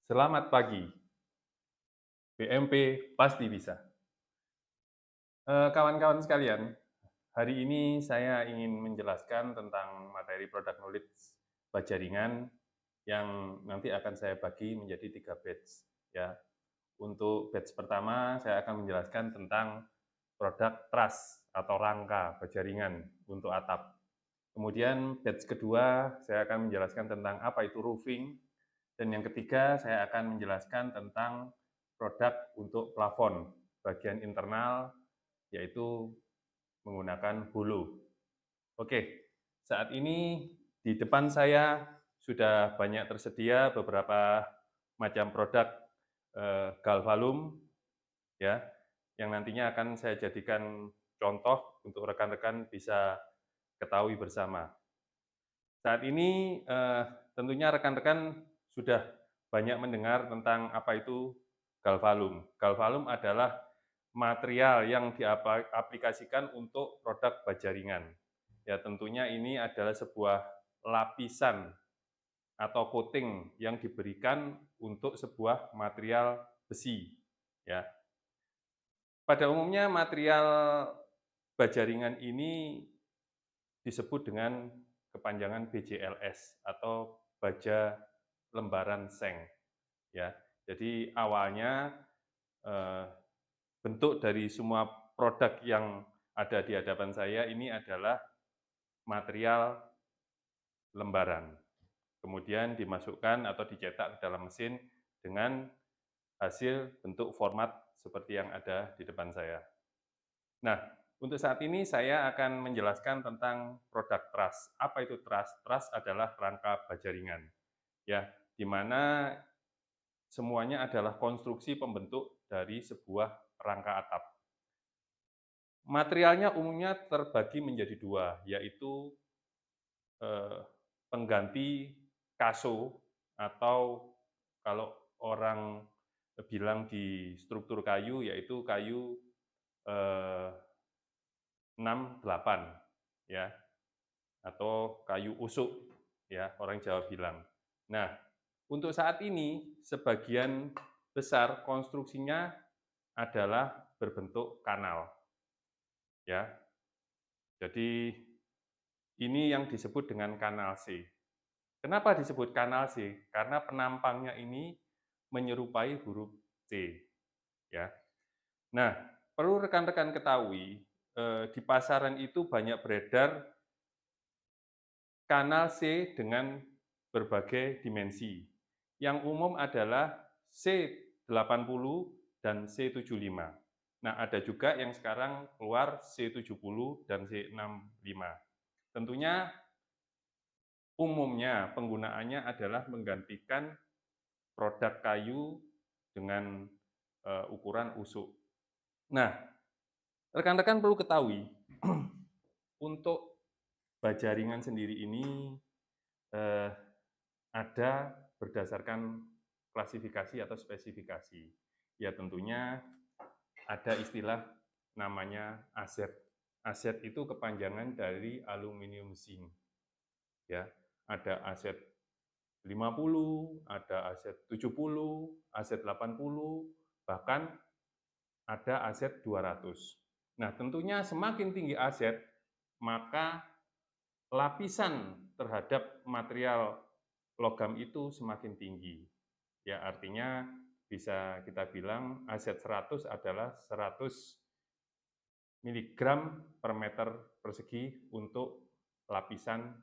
Selamat pagi, BMP pasti bisa. Kawan-kawan sekalian, hari ini saya ingin menjelaskan tentang materi produk knowledge baja ringan yang nanti akan saya bagi menjadi 3 batch, ya. Untuk batch pertama, saya akan menjelaskan tentang produk truss atau rangka baja ringan untuk atap. Kemudian batch kedua, saya akan menjelaskan tentang apa itu roofing, dan yang ketiga, saya akan menjelaskan tentang produk untuk plafon bagian internal, yaitu menggunakan hulu. Oke, saat ini di depan saya sudah banyak tersedia beberapa macam produk galvalum, ya, yang nantinya akan saya jadikan contoh untuk rekan-rekan bisa ketahui bersama. Saat ini tentunya rekan-rekan sudah banyak mendengar tentang apa itu galvalum. Galvalum adalah material yang diaplikasikan untuk produk baja ringan. Ya, tentunya ini adalah sebuah lapisan atau coating yang diberikan untuk sebuah material besi. Ya, pada umumnya material baja ringan ini disebut dengan kepanjangan BJLS atau baja lembaran seng, ya. Jadi awalnya eh, bentuk dari semua produk yang ada di hadapan saya ini adalah material lembaran, kemudian dimasukkan atau dicetak ke dalam mesin dengan hasil bentuk format seperti yang ada di depan saya. Nah, untuk saat ini saya akan menjelaskan tentang produk truss. Apa itu truss? Truss adalah rangka baja ringan, ya, di mana semuanya adalah konstruksi pembentuk dari sebuah rangka atap. Materialnya umumnya terbagi menjadi dua, yaitu eh, pengganti kaso atau kalau orang bilang di struktur kayu, yaitu kayu eh, 6-8, ya, atau kayu usuk, ya, orang Jawa bilang. Nah, untuk saat ini sebagian besar konstruksinya adalah berbentuk kanal, ya. Jadi ini yang disebut dengan kanal C. Kenapa disebut kanal C? Karena penampangnya ini menyerupai huruf C, ya. Nah, perlu rekan-rekan ketahui, di pasaran itu banyak beredar kanal C dengan berbagai dimensi. Yang umum adalah C80 dan C75. Nah, ada juga yang sekarang keluar C70 dan C65. Tentunya umumnya penggunaannya adalah menggantikan produk kayu dengan ukuran usuk. Nah, rekan-rekan perlu ketahui, untuk baja ringan sendiri ini eh, ada berdasarkan klasifikasi atau spesifikasi. Ya, tentunya ada istilah namanya AZ. AZ itu kepanjangan dari aluminium zinc. Ya, ada AZ 50, ada AZ 70, AZ 80, bahkan ada AZ 200. Nah, tentunya semakin tinggi AZ, maka lapisan terhadap material logam itu semakin tinggi. Ya, artinya bisa kita bilang AZ 100 adalah 100 miligram per meter persegi untuk lapisan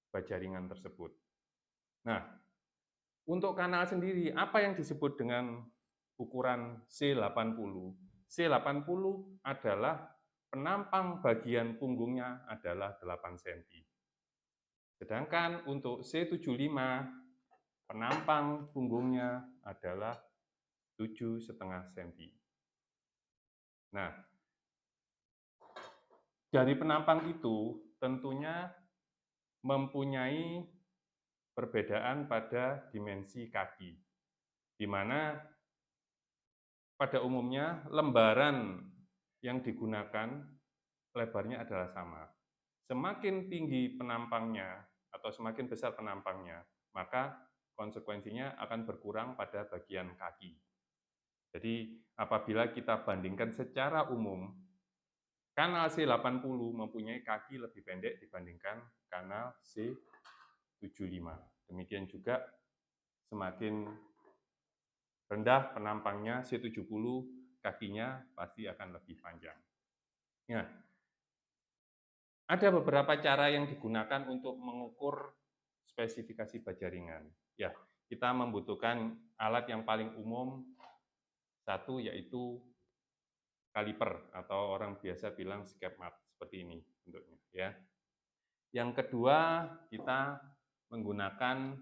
baja ringan tersebut. Nah, untuk kanal sendiri, apa yang disebut dengan ukuran C80? C80 adalah penampang bagian punggungnya adalah 8 cm. Sedangkan untuk C75, penampang punggungnya adalah 7,5 cm. Nah, dari penampang itu tentunya mempunyai perbedaan pada dimensi kaki, di mana pada umumnya lembaran yang digunakan lebarnya adalah sama. Semakin tinggi penampangnya atau semakin besar penampangnya, maka konsekuensinya akan berkurang pada bagian kaki. Jadi apabila kita bandingkan secara umum, kanal C80 mempunyai kaki lebih pendek dibandingkan kanal C75. Demikian juga semakin rendah penampangnya C70, kakinya pasti akan lebih panjang. Nah, ada beberapa cara yang digunakan untuk mengukur spesifikasi baja ringan. Ya, kita membutuhkan alat yang paling umum, satu yaitu kaliper atau orang biasa bilang scap mat, seperti ini bentuknya. Ya. Yang kedua, kita menggunakan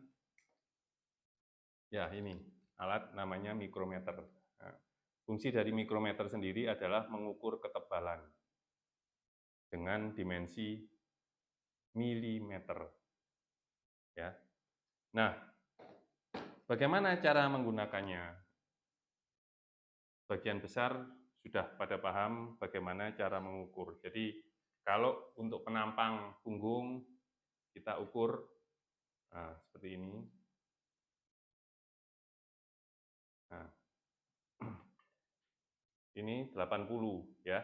ya ini alat namanya mikrometer. Nah, fungsi dari mikrometer sendiri adalah mengukur ketebalan dengan dimensi milimeter. Ya. Nah, bagaimana cara menggunakannya? Bagian besar sudah pada paham bagaimana cara mengukur. Jadi, kalau untuk penampang punggung, kita ukur seperti ini. Nah, ini 80 ya.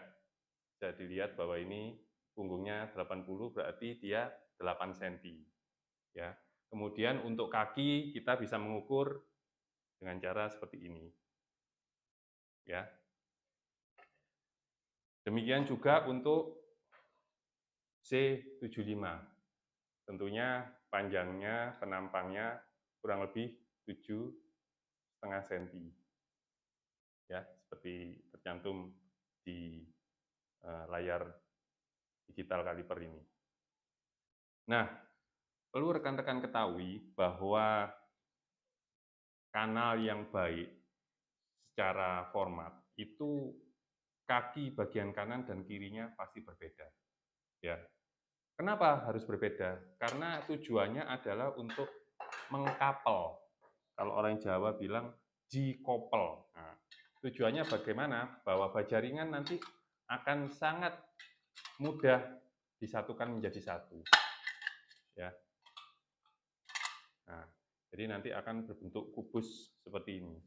Bisa dilihat bahwa ini punggungnya 80 berarti dia 8 cm. Ya. Kemudian untuk kaki kita bisa mengukur dengan cara seperti ini. Ya. Demikian juga untuk C75. Tentunya panjangnya, penampangnya kurang lebih 7,5 cm. Ya, seperti tercantum di layar digital kaliper ini. Nah, perlu rekan-rekan ketahui bahwa kanal yang baik secara format itu kaki bagian kanan dan kirinya pasti berbeda. Ya. Kenapa harus berbeda? Karena tujuannya adalah untuk mengkapel. Kalau orang Jawa bilang jikopel. Nah, tujuannya bagaimana? Bahwa baja ringan nanti akan sangat mudah disatukan menjadi satu. Ya. Nah, jadi nanti akan berbentuk kubus seperti ini.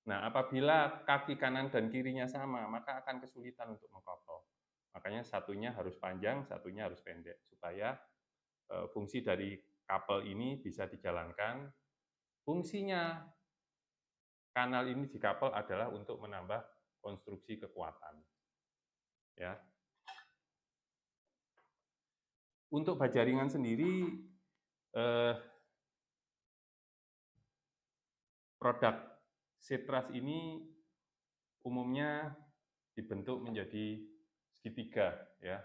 Nah, apabila kaki kanan dan kirinya sama, maka akan kesulitan untuk mengkopel. Makanya satunya harus panjang, satunya harus pendek, supaya fungsi dari kapel ini bisa dijalankan. Fungsinya kanal ini di kapel adalah untuk menambah konstruksi kekuatan. Ya. Untuk baja ringan sendiri, produk Sitras ini umumnya dibentuk menjadi segitiga, ya.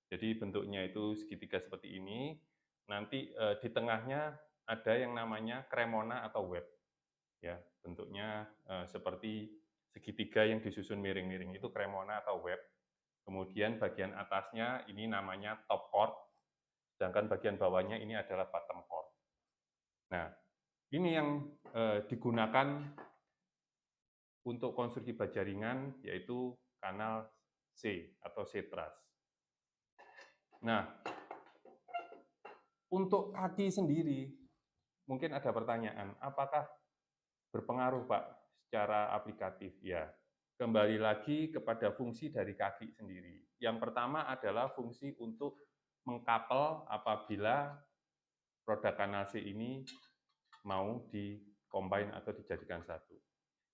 Jadi bentuknya itu segitiga seperti ini. Nanti di tengahnya ada yang namanya kremona atau web, ya. Bentuknya seperti segitiga yang disusun miring-miring, itu kremona atau web. Kemudian bagian atasnya ini namanya top cord, sedangkan bagian bawahnya ini adalah bottom cord. Nah, ini yang digunakan untuk konstruksi baja ringan, yaitu kanal C atau Sitras. Nah, untuk kaki sendiri, mungkin ada pertanyaan, apakah berpengaruh Pak secara aplikatif? Ya, kembali lagi kepada fungsi dari kaki sendiri. Yang pertama adalah fungsi untuk mengkapel apabila produk kanal C ini mau di-combine atau dijadikan satu.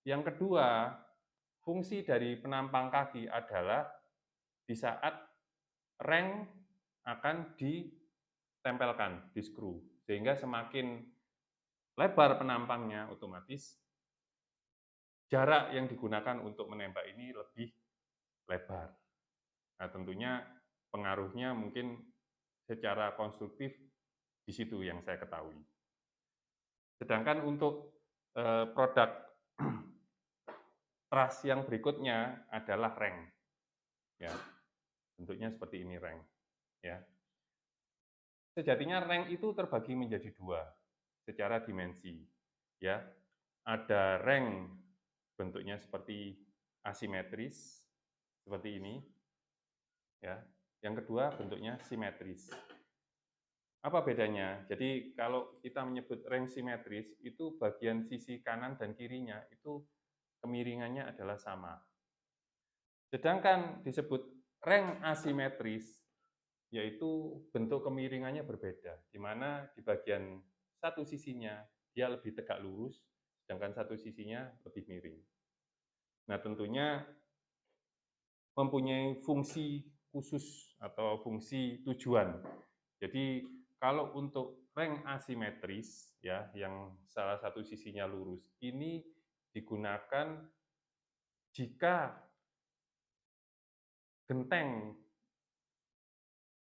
Yang kedua, fungsi dari penampang kaki adalah di saat reng akan ditempelkan di skru, sehingga semakin lebar penampangnya, otomatis jarak yang digunakan untuk menembak ini lebih lebar. Nah, tentunya pengaruhnya mungkin secara konstruktif di situ yang saya ketahui. Sedangkan untuk produk truss yang berikutnya adalah reng. Ya, bentuknya seperti ini reng. Ya. Sejatinya reng itu terbagi menjadi dua secara dimensi. Ya, ada reng bentuknya seperti asimetris seperti ini. Ya, yang kedua bentuknya simetris. Apa bedanya? Jadi kalau kita menyebut reng simetris, itu bagian sisi kanan dan kirinya itu kemiringannya adalah sama. Sedangkan disebut reng asimetris, yaitu bentuk kemiringannya berbeda, di mana di bagian satu sisinya dia lebih tegak lurus, sedangkan satu sisinya lebih miring. Nah, tentunya mempunyai fungsi khusus atau fungsi tujuan. Jadi kalau untuk reng asimetris ya yang salah satu sisinya lurus, ini digunakan jika genteng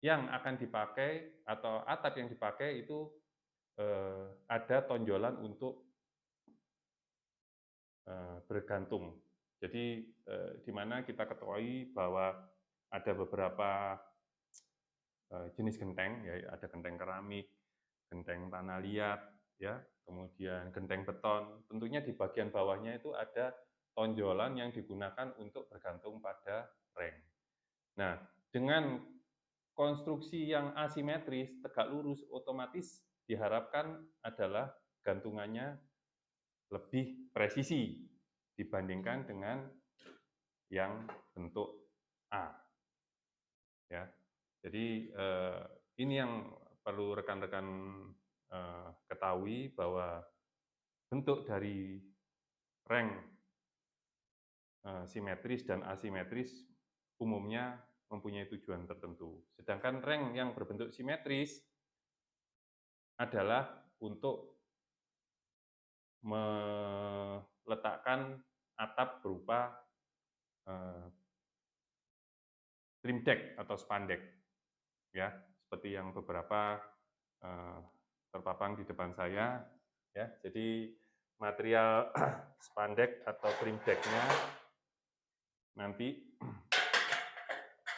yang akan dipakai atau atap yang dipakai itu ada tonjolan untuk bergantung. Jadi di mana kita ketahui bahwa ada beberapa jenis genteng, ya ada genteng keramik, genteng tanah liat, ya, kemudian genteng beton. Tentunya di bagian bawahnya itu ada tonjolan yang digunakan untuk bergantung pada reng. Nah, dengan konstruksi yang asimetris, tegak lurus, otomatis diharapkan adalah gantungannya lebih presisi dibandingkan dengan yang bentuk A. Ya, jadi ini yang perlu rekan-rekan ketahui bahwa bentuk dari reng simetris dan asimetris umumnya mempunyai tujuan tertentu. Sedangkan reng yang berbentuk simetris adalah untuk meletakkan atap berupa trim deck atau spandek, ya, seperti yang beberapa terpapang di depan saya, ya. Jadi material spandek atau trim deck-nya nanti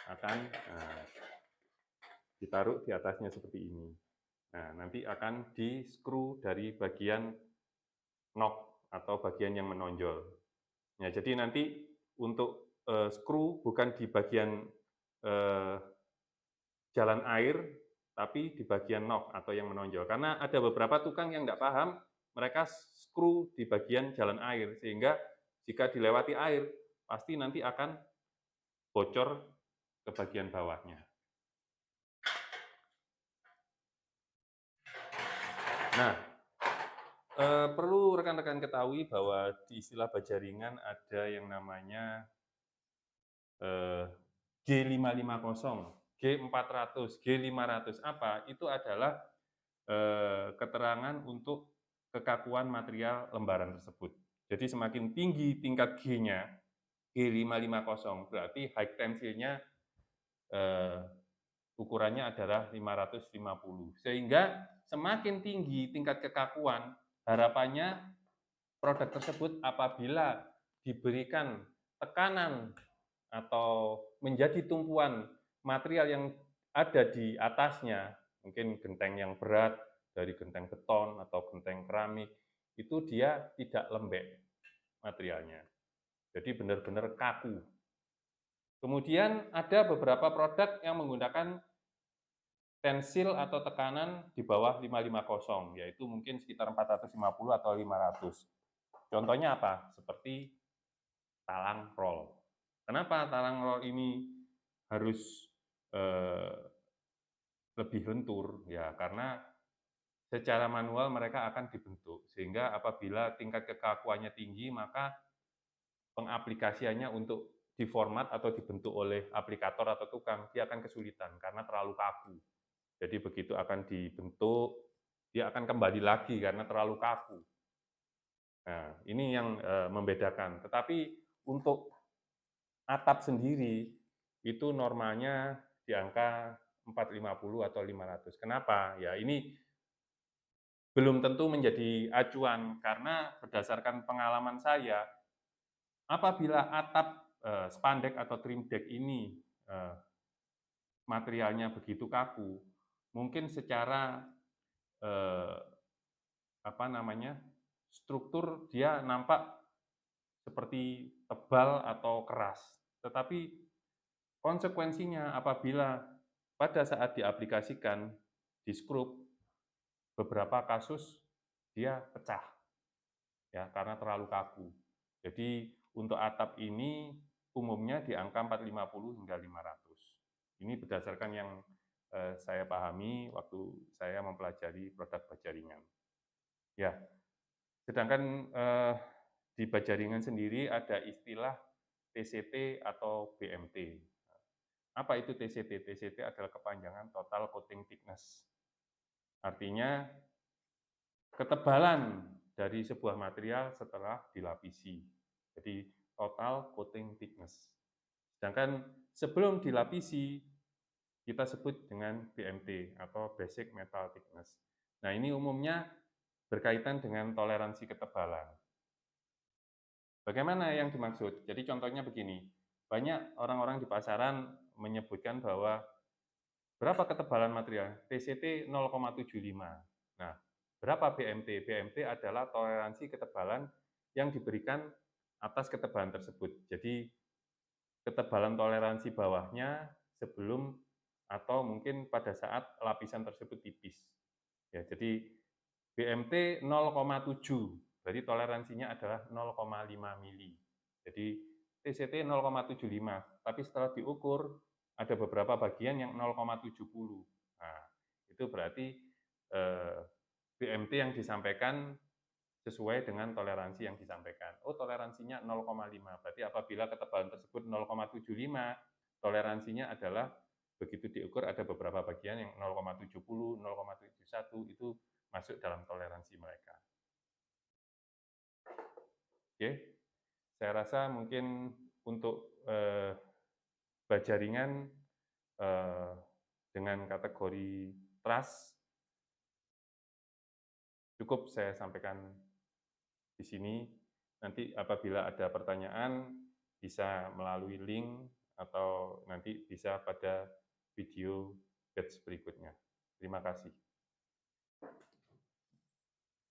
akan ditaruh di atasnya seperti ini. Nah, nanti akan di-screw dari bagian knock atau bagian yang menonjol. Nah, jadi nanti untuk screw bukan di bagian jalan air, tapi di bagian knock atau yang menonjol. Karena ada beberapa tukang yang tidak paham, mereka screw di bagian jalan air, sehingga jika dilewati air, pasti nanti akan bocor ke bagian bawahnya. Nah, perlu rekan-rekan ketahui bahwa di istilah bajaringan ada yang namanya G550, G400, G500. Apa? Itu adalah keterangan untuk kekakuan material lembaran tersebut. Jadi semakin tinggi tingkat G-nya, G550, berarti high tensile-nya ukurannya adalah 550. Sehingga semakin tinggi tingkat kekakuan, harapannya produk tersebut apabila diberikan tekanan atau menjadi tumpuan material yang ada di atasnya, mungkin genteng yang berat dari genteng beton atau genteng keramik, itu dia tidak lembek materialnya. Jadi benar-benar kaku. Kemudian ada beberapa produk yang menggunakan tensil atau tekanan di bawah 550, yaitu mungkin sekitar 450 atau 500. Contohnya apa? Seperti talang roll. Kenapa talang roll ini harus lebih lentur? Ya, karena secara manual mereka akan dibentuk, sehingga apabila tingkat kekakuannya tinggi, maka pengaplikasiannya untuk diformat atau dibentuk oleh aplikator atau tukang, dia akan kesulitan karena terlalu kaku. Jadi begitu akan dibentuk, dia akan kembali lagi karena terlalu kaku. Nah, ini yang membedakan. Tetapi untuk atap sendiri, itu normalnya di angka 450 atau 500. Kenapa? Ya ini belum tentu menjadi acuan, karena berdasarkan pengalaman saya, apabila atap spandek atau trim deck ini materialnya begitu kaku, mungkin secara struktur dia nampak seperti tebal atau keras. Tetapi konsekuensinya apabila pada saat diaplikasikan di skrup, beberapa kasus dia pecah, ya, karena terlalu kaku. Jadi untuk atap ini umumnya di angka 450 hingga 500. Ini berdasarkan yang saya pahami waktu saya mempelajari produk baja ringan. Ya, sedangkan di baja ringan sendiri ada istilah TCT atau BMT. Apa itu TCT? TCT adalah kepanjangan Total Coating Thickness. Artinya ketebalan dari sebuah material setelah dilapisi. Jadi Total Coating Thickness. Sedangkan sebelum dilapisi, kita sebut dengan BMT atau Basic Metal Thickness. Nah, ini umumnya berkaitan dengan toleransi ketebalan. Bagaimana yang dimaksud? Jadi contohnya begini, banyak orang-orang di pasaran menyebutkan bahwa berapa ketebalan material? TCT 0,75. Nah, berapa BMT? BMT adalah toleransi ketebalan yang diberikan atas ketebalan tersebut. Jadi ketebalan toleransi bawahnya sebelum atau mungkin pada saat lapisan tersebut tipis. Ya, jadi BMT 0,7, berarti toleransinya adalah 0,5 mili. Jadi TCT 0,75, tapi setelah diukur ada beberapa bagian yang 0,70. Nah, itu berarti BMT yang disampaikan sesuai dengan toleransi yang disampaikan. Oh, toleransinya 0,5. Berarti apabila ketebalan tersebut 0,75, toleransinya adalah begitu diukur ada beberapa bagian yang 0,70, 0,71 itu masuk dalam toleransi mereka. Oke, saya rasa mungkin untuk baja ringan dengan kategori trust cukup saya sampaikan di sini. Nanti apabila ada pertanyaan bisa melalui link atau nanti bisa pada video batch berikutnya. Terima kasih.